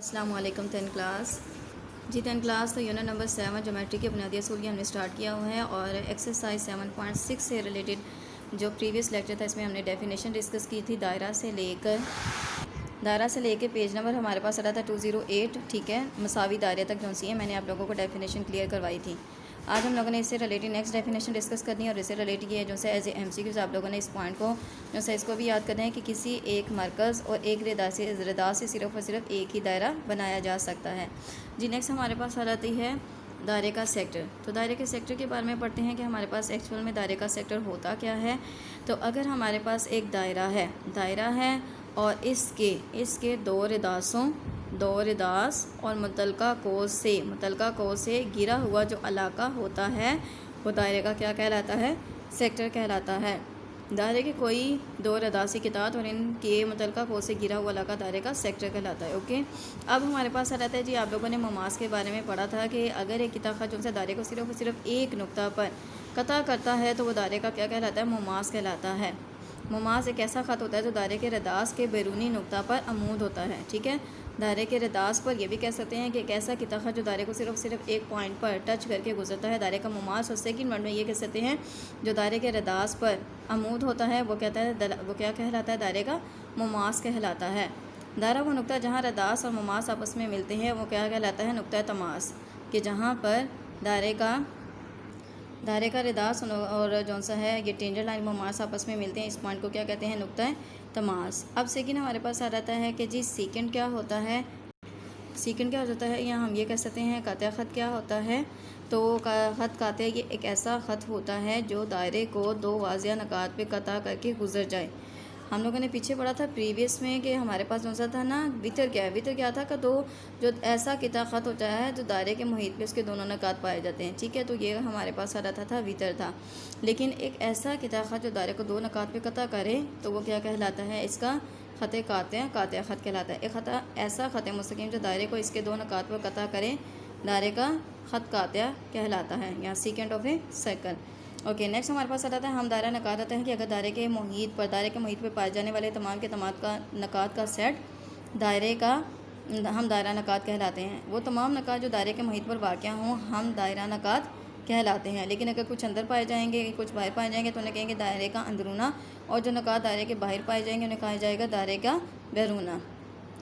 अस्सलाम वालेकुम 10 क्लास जी 10 क्लास। तो यूनिट नंबर 7 ज्योमेट्री के बुनियादी असूल हमने स्टार्ट किया हुआ है और एक्सरसाइज 7.6 से रिलेटेड जो प्रीवियस लेक्चर था इसमें हमने डेफिनेशन डिस्कस की थी। दायरा से लेकर पेज नंबर हमारे पास आ रहा था 208। ठीक है, मसावी दायरे तक जो सी है मैंने आप लोगों को डेफिनेशन क्लियर करवाई थी। आज हम लोगों ने इससे रिलेटेड नेक्स्ट डेफिनेशन डिस्कस करनी है और इससे रिलेटेड ये जो से एज ए MCQs आप लोगों ने इस पॉइंट को जो से इसको भी याद करना है कि किसी एक मरकज़ और एक रदा से सिर्फ और सिर्फ एक ही दायरा बनाया जा सकता है। जी नेक्स्ट हमारे पास आ जाती है दायरे का सेक्टर। तो दायरे के सेक्टर के बारे में पढ़ते हैं कि हमारे पास एक्चुअल में दायरे का सेक्टर होता क्या है। तो अगर हमारे पास एक दायरा है और इसके दो रदास और मुतलका कोस से घिरा हुआ जो इलाका होता है वो दायरे का क्या कहलाता है? सेक्टर कहलाता है। दायरे के कोई दो रदासी कितात और इनके मुतलका कोस से घिरा हुआ इलाका दायरे का सेक्टर कहलाता है। ओके, अब हमारे पास आ रहता है जी, आप लोगों ने ममास के बारे में पढ़ा था कि अगर एक किताब जो से दायरे को सिर्फ और सिर्फ एक नुक्ता पर कता करता है तो वो दायरे का क्या कहलाता है? ममास कहलाता है। ममास एक ऐसा ख़त होता है जो दायरे के रदास के बैरूनी नुक्ता पर अमूद होता है। ठीक है, दायरे के रदास पर यह भी कह सकते हैं कि एक ऐसा किताब जो दायरे को सिर्फ एक पॉइंट पर टच करके गुजरता है दायरे का ममास। और सेकंड वर्ड में ये कह सकते हैं जो दायरे के रदास पर अमूद होता है वो क्या कहलाता है? दायरे का ममास कहलाता है। दायरा वो नुक्ता जहाँ रदास और ममास आपस में मिलते हैं वो क्या कहलाता है? नुक्ता तमास। कि जहाँ पर दायरे का रदास और जौन सा है ये टेंजर लाइन ममास आपस में मिलते हैं, इस पॉइंट को क्या कहते हैं? नुक्ता तमास। अब सेकंड हमारे पास आ जाता है कि जी सेकंड क्या होता है? या हम ये कह सकते हैं कातिया ख़त क्या होता है? तो ख़त कातिया ये एक ऐसा ख़त होता है जो दायरे को दो वाज़िया नकात पे कता करके गुजर जाए। हम लोगों ने पीछे पढ़ा था प्रीवियस में कि हमारे पास जो सा था ना वितर क्या था कि दो जो ऐसा किता ख़त होता है जो दायरे के मुहित पे उसके दोनों नकात पाए जाते हैं। ठीक है, तो ये हमारे पास आ रहा था वितर था। लेकिन एक ऐसा किता ख़त जो दायरे को दो नकात पे कता करे तो वो क्या कहलाता है? इसका ख़त कातिया ख़त कहलाता है। एक ख़त ऐसा ख़त मुस्तकीम जो दायरे को इसके दो नकात पर कता करे दायरे का ख़त कातिया कहलाता है, या second of a circle. Okay, next हमारे पास आ जाता है हम दायरा नकात आते हैं कि अगर दायरे के मुहित पर पाए जाने वाले तमाम के तमाम का नकात का सेट हम दायरा नकात कहलाते हैं। वो तमाम नकात जो दायरे के मुहित पर वाक़या हों हम दायरा नकात कहलाते हैं। लेकिन अगर कुछ अंदर पाए जाएंगे कुछ बाहर पाए जाएंगे तो उन्हें कहेंगे दायरे का अंदरूना, और जो नकात दायरे के बाहर पाए जाएंगे उन्हें कहा जाएगा दायरे का बैरूना।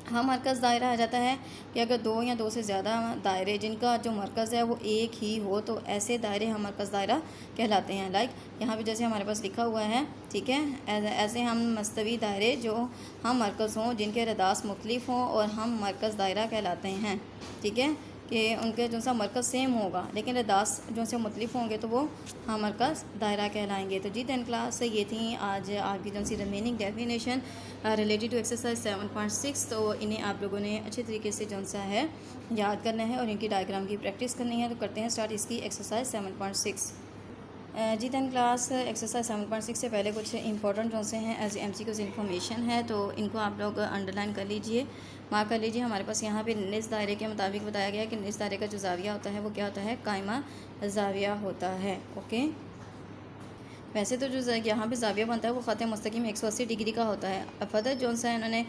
हम मरकज़ दायरा आ जाता है कि अगर दो या दो से ज़्यादा दायरे जिनका जो मरकज़ है वो एक ही हो तो ऐसे दायरे हम मरकज़ दायरा कहलाते हैं। लाइक यहाँ पे जैसे हमारे पास लिखा हुआ है, ठीक है, ऐसे हम मस्तवी दायरे जो हम मरकज़ हों जिनके रदास मुख्तलिफ हों और हम मरकज़ दायरा कहलाते हैं। ठीक है, कि उनके जो सा मरकज़ सेम होगा लेकिन रदास जो से मुख्तलिफ होंगे तो वो हम मरकज़ दायरा कहलाएंगे। तो जी 10 क्लास से ये थी आज आपकी जो सी remaining definition related to exercise 7.6। तो इन्हें आप लोगों ने अच्छे तरीके से जो सा है याद करना है और इनकी डायग्राम की प्रैक्टिस करनी है। तो करते हैं स्टार्ट इसकी एक्सरसाइज 7.6। जी 10 क्लास एक्सरसाइज 7.6 से पहले कुछ इंपॉर्टेंट जो से हैं एज MCQs इन्फॉर्मेशन है तो इनको आप लोग अंडरलाइन कर लीजिए, मार्क कर लीजिए। हमारे पास यहाँ पे निस दायरे के मुताबिक बताया गया है कि निस दायरे का जो जाविया होता है वो क्या होता है? कायमा जाविया होता है। ओके, वैसे तो जो यहाँ पे जाविया बनता है वो ख़त मुस्तकीम 180 डिग्री का होता है। अब फदर जौन सा इन्होंने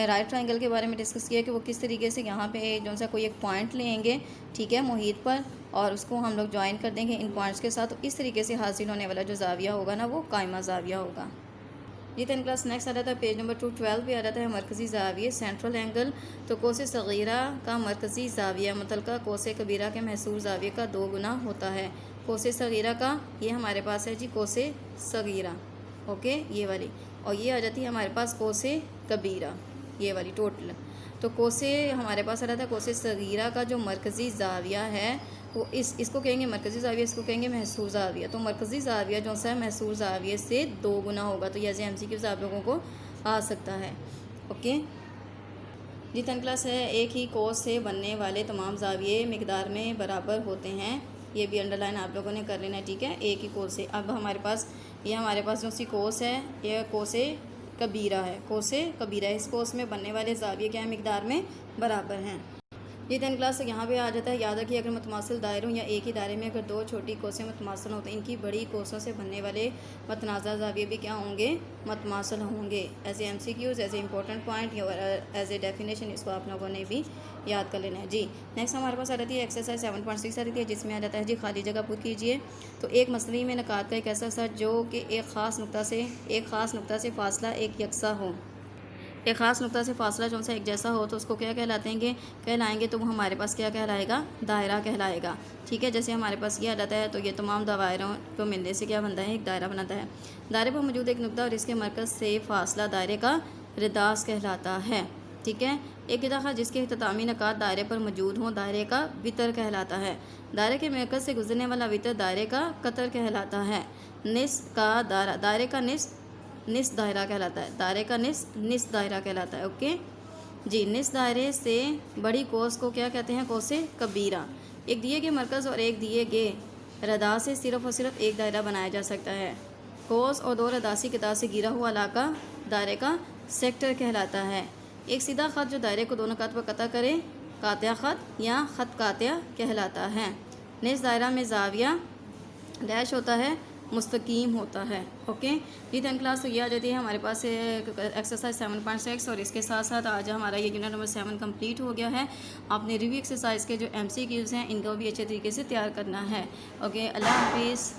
राइट ट्रायंगल के बारे में डिस्कस किया कि वो किस तरीके से यहाँ पे जौन सा कोई एक पॉइंट लेंगे, ठीक है, मुहित पर, और उसको हम लोग ज्वाइन कर देंगे इन पॉइंट्स के साथ। तो इस तरीके से हासिल होने वाला जो जाविया होगा ना वो कायमा जाविया होगा। ये 10 क्लास नेक्स्ट आ जाता है पेज नंबर 212 पे आ जाता है मरकज़ी जाविया सेंट्रल एंगल। तो कोसे सगीरा का मरकज़ी जाविया मुतलका कोसे कबीरा के महसूर जाविया का 2 गुना होता है। कोसे सगीरा का ये हमारे पास है जी कोसे सगीरा, ओके, ये वाली, और ये आ जाती है हमारे पास कोसे कबीरा, ये वाली टोटल। तो कोसे हमारे पास आ रहा था कोसे सगीरा का जो मरकज़ी जाविया है वो इसको कहेंगे मरकज़ी जाविया, इसको कहेंगे महसूर जाविया। तो मरकज़ी जाविया जो सा महसूर जाविया से 2 गुना होगा। तो ये MCQs आप लोगों को आ सकता है। ओके जी 10 क्लास है एक ही कोस से बनने वाले तमाम जाविये मिकदार में बराबर होते हैं। ये भी अंडरलाइन आप लोगों ने कर लेना है, ठीक है, एक ही कोस से। अब हमारे पास जो सी कोस है ये कोसे कबीरा है, इस कोस में बनने वाले जाविये क्या मिकदार में बराबर हैं। ये 10 क्लास से यहाँ पे आ जाता है। याद रखिए अगर मतमासिल दायरों या एक ही दायरे में अगर दो छोटी कोसें मतमासिल हों तो इनकी बड़ी कोसों से बनने वाले मतनाज़ा ज़ाविये भी क्या होंगे, मतमासिल होंगे। As a MCQs, as a important point या एज ए डेफिनेशन इसको आप लोगों ने भी याद कर लेना है जी। नेक्स्ट हमारे पास आ जाती है एक्सरसाइज 7.6 आ जाती है, जिसमें आ जाता है जी खाली जगह पुर कीजिए। तो एक मसले में नकात का एक ऐसा सर जो कि एक ख़ास नुक्ता से फ़ासला एक यकसा हो, एक ख़ास नुक्ता से फासला जो सा एक जैसा हो तो उसको क्या कहलाएंगे, तो वो हमारे पास क्या कहलाएगा, दायरा कहलाएगा। ठीक है, जैसे हमारे पास ये आ जाता है तो ये तमाम दायरों को मिलने से क्या बनता है, एक दायरा बनाता है। दायरे पर मौजूद एक नुक्ता और इसके मरकज़ से फासला दायरे का रिदास कहलाता है। ठीक है, एक इदाखा जिसके इख्तितामी नकात दायरे पर मौजूद हों दायरे का वितर कहलाता है। दायरे के मरकज़ से गुजरने वाला वितर दायरे का कतर कहलाता है। दायरे का निस दायरा कहलाता है। दायरे का निस दायरा कहलाता है। ओके जी। निस दायरे से बड़ी कोस को क्या कहते हैं, कोसे कबीरा। एक दिए गए मरकज़ और एक दिए गए रदा से सिर्फ़ और सिर्फ एक दायरा बनाया जा सकता है। कोस और दो रदासी किताब से गिरा हुआ इलाका दायरे का सेक्टर कहलाता है। एक सीधा ख़त जो दायरे को दोनों कात पर कता करे कातिया ख़त या ख़त कातिया कहलाता है। निस दायरा में ज़ाविया डैश होता है, मुस्तकीम होता है। ओके जी। 10 क्लास तो ये आ जाती है हमारे पास एक्सरसाइज 7.6 और इसके साथ साथ आज हमारा ये यूनिट नंबर 7 कंप्लीट हो गया है। आपने रिव्यू एक्सरसाइज के जो MCQs हैं इनको भी अच्छे तरीके से तैयार करना है। ओके, अल्लाह हाफिज़।